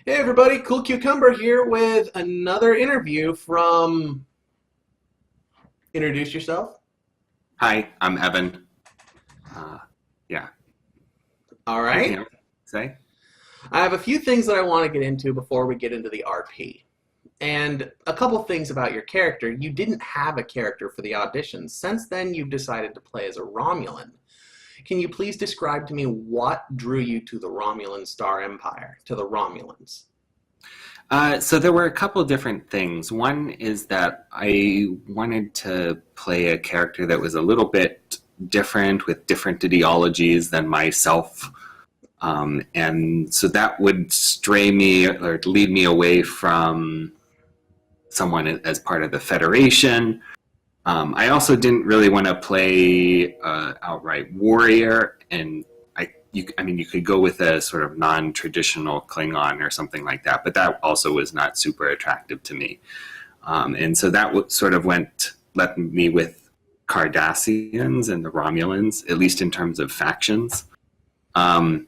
Hey everybody, Cool Cucumber here with another interview from Introduce Yourself. Hi, I'm Evan. Uh, yeah, All anything right. else to say? I have a few things that I want to get into before we get into the RP. And a couple things about your character. You didn't have a character for the auditions. Since then, you've decided to play as a Romulan. Can you please describe to me what drew you to the Romulan Star Empire, to the Romulans? So there were a couple different things. One is that I wanted to play a character that was a little bit different with different ideologies than myself. And so that would stray me or lead me away from someone as part of the Federation. I also didn't really want to play outright warrior, and I mean, you could go with a sort of non-traditional Klingon or something like that, but that also was not super attractive to me. And so that sort of left me with Cardassians and the Romulans, at least in terms of factions. Um,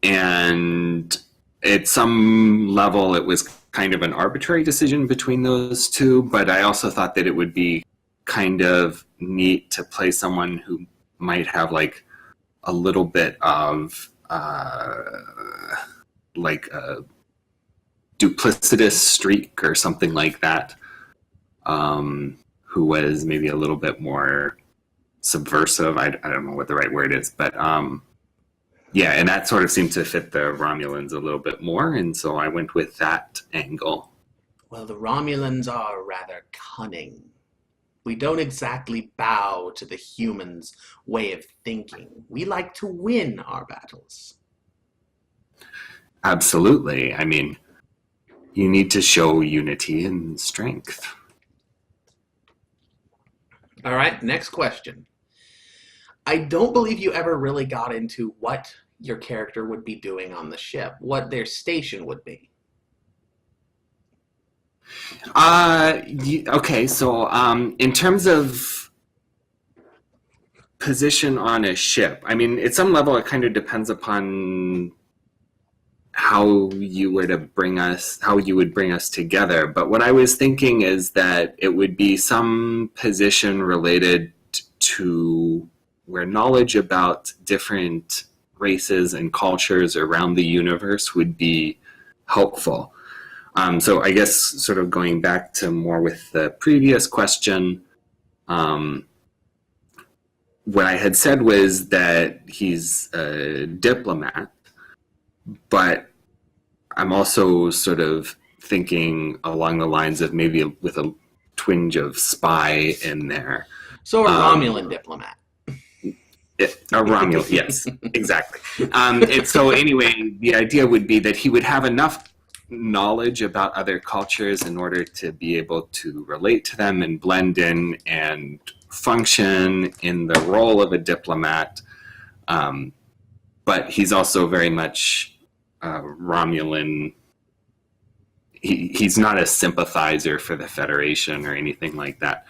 and at some level, it was kind of an arbitrary decision between those two, but I also thought that it would be kind of neat to play someone who might have like a little bit of like a duplicitous streak or something like that, who was maybe a little bit more subversive. I don't know what the right word is, but yeah, and that sort of seemed to fit the Romulans a little bit more, and so I went with that angle. Well, the Romulans are rather cunning. We don't exactly bow to the humans' way of thinking. We like to win our battles. Absolutely. I mean, you need to show unity and strength. All right, next question. I don't believe you ever really got into what your character would be doing on the ship, what their station would be. Okay, so in terms of position on a ship, I mean, at some level, it kind of depends upon how you would bring us together. But what I was thinking is that it would be some position related to where knowledge about different races and cultures around the universe would be helpful. So I guess sort of going back to more with the previous question, um, what I had said was that he's a diplomat, but I'm also sort of thinking along the lines of maybe with a twinge of spy in there. So, a Um, Romulan diplomat. a Romulus, yes, exactly. So anyway, the idea would be that he would have enough knowledge about other cultures in order to be able to relate to them and blend in and function in the role of a diplomat. Um, but he's also very much Romulan. He's not a sympathizer for the Federation or anything like that.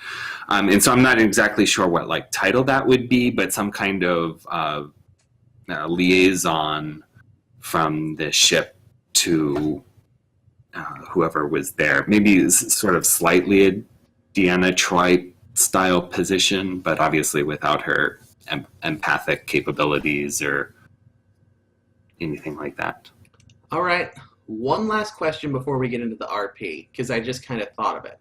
And so I'm not exactly sure what like title that would be, but some kind of liaison from the ship to whoever was there. Maybe sort of slightly a Deanna Troy style position, but obviously without her empathic capabilities or anything like that. All right, one last question before we get into the RP, because I just kind of thought of it.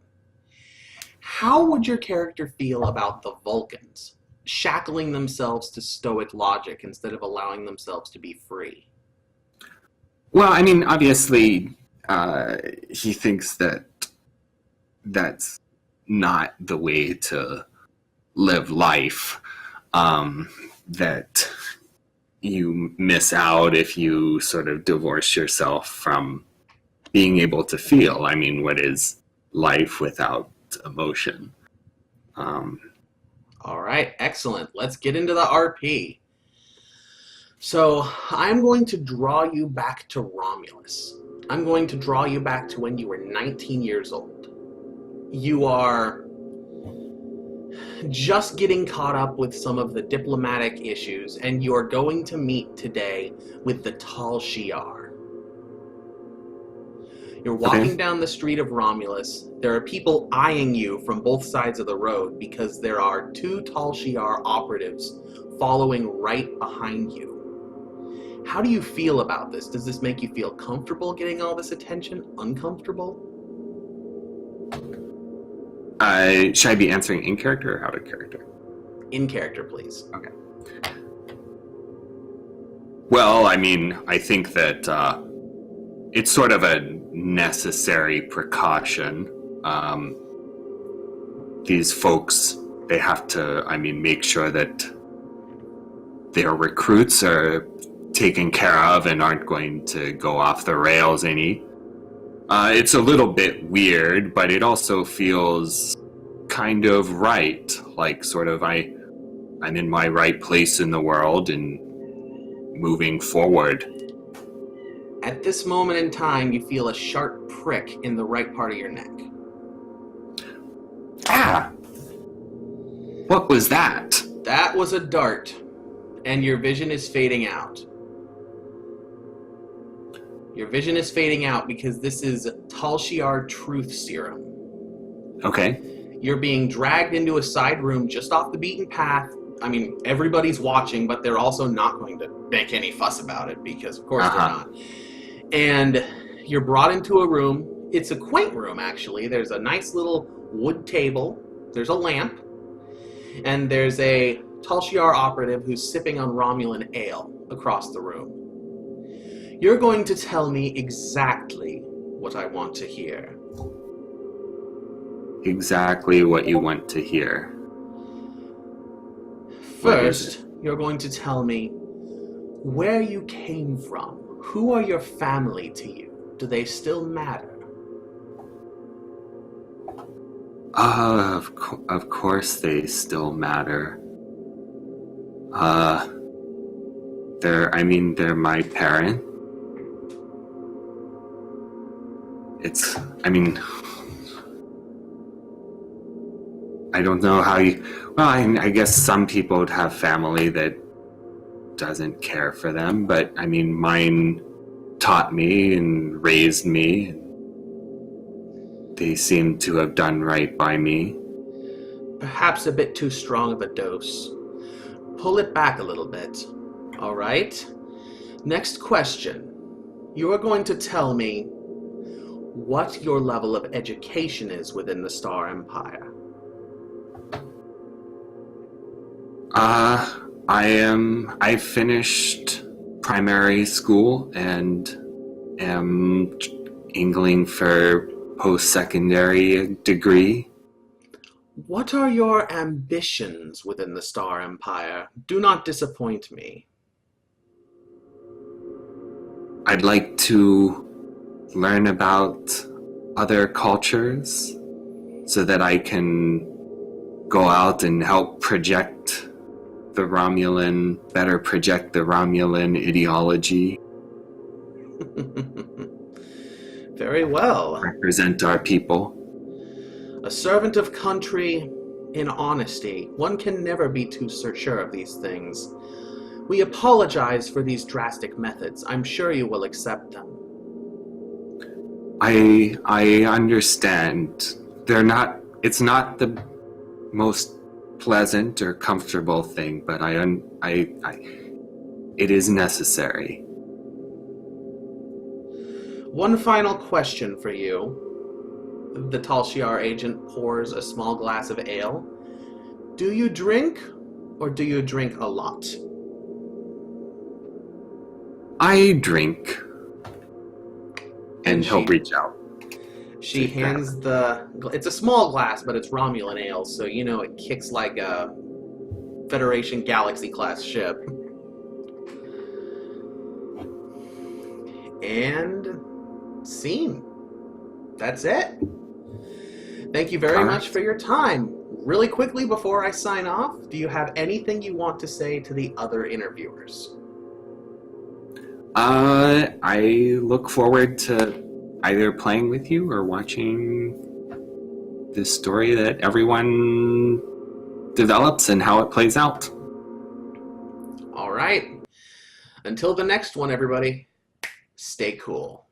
How would your character feel about the Vulcans shackling themselves to stoic logic instead of allowing themselves to be free? Well, I mean, obviously, he thinks that that's not the way to live life. That you miss out if you sort of divorce yourself from being able to feel. I mean, what is life without emotion? Um, All right, excellent. Let's get into the RP. So, I'm going to draw you back to Romulus. I'm going to draw you back to when you were 19 years old. You are just getting caught up with some of the diplomatic issues, and you're going to meet today with the Tal Shiar. You're Okay. walking down the street of Romulus. There are people eyeing you from both sides of the road because there are two Tal Shiar operatives following right behind you. How do you feel about this? Does this make you feel comfortable getting all this attention? Uncomfortable? Should I be answering in character or out of character? In character, please. Okay. Well, I mean, I think that it's sort of a necessary precaution. These folks, they have to, I mean, make sure that their recruits are taken care of and aren't going to go off the rails any. It's a little bit weird, but it also feels kind of right. Like, sort of, I'm in my right place in the world and moving forward. At this moment in time, you feel a sharp prick in the right part of your neck. Ah! What was that? That was a dart, and your vision is fading out. Your vision is fading out because this is Tal Shiar Truth Serum. Okay. You're being dragged into a side room just off the beaten path. I mean, everybody's watching, but they're also not going to make any fuss about it because, of course, they're not. And you're brought into a room. It's a quaint room, actually. There's a nice little wood table. There's a lamp. And there's a Tal Shiar operative who's sipping on Romulan ale across the room. You're going to tell me exactly what I want to hear. Exactly what you want to hear. First, you're going to tell me where you came from. Who are your family to you? Do they still matter? Of course they still matter. They're my parent. I don't know how you, well, I guess some people would have family that doesn't care for them, but I mean, mine taught me and raised me. They seem to have done right by me. Perhaps a bit too strong of a dose. Pull it back a little bit. All right? Next question. You are going to tell me what your level of education is within the Star Empire. I finished primary school and am angling for post-secondary degree. What are your ambitions within the Star Empire? Do not disappoint me. I'd like to learn about other cultures so that I can go out and help better project the Romulan ideology. Very well. Represent our people. A servant of country in honesty. One can never be too sure of these things. We apologize for these drastic methods. I'm sure you will accept them. I understand. It's not the most pleasant or comfortable thing, but it is necessary. One final question for you. The Tal Shiar agent pours a small glass of ale. Do you drink, or do you drink a lot? I drink. And he'll she- reach out. She hands it's a small glass, but it's Romulan ale, so you know it kicks like a Federation Galaxy class ship. And scene. That's it. Thank you very much for your time. Really quickly before I sign off, do you have anything you want to say to the other interviewers? I look forward to either playing with you or watching this story that everyone develops and how it plays out. All right. Until the next one, everybody, stay cool.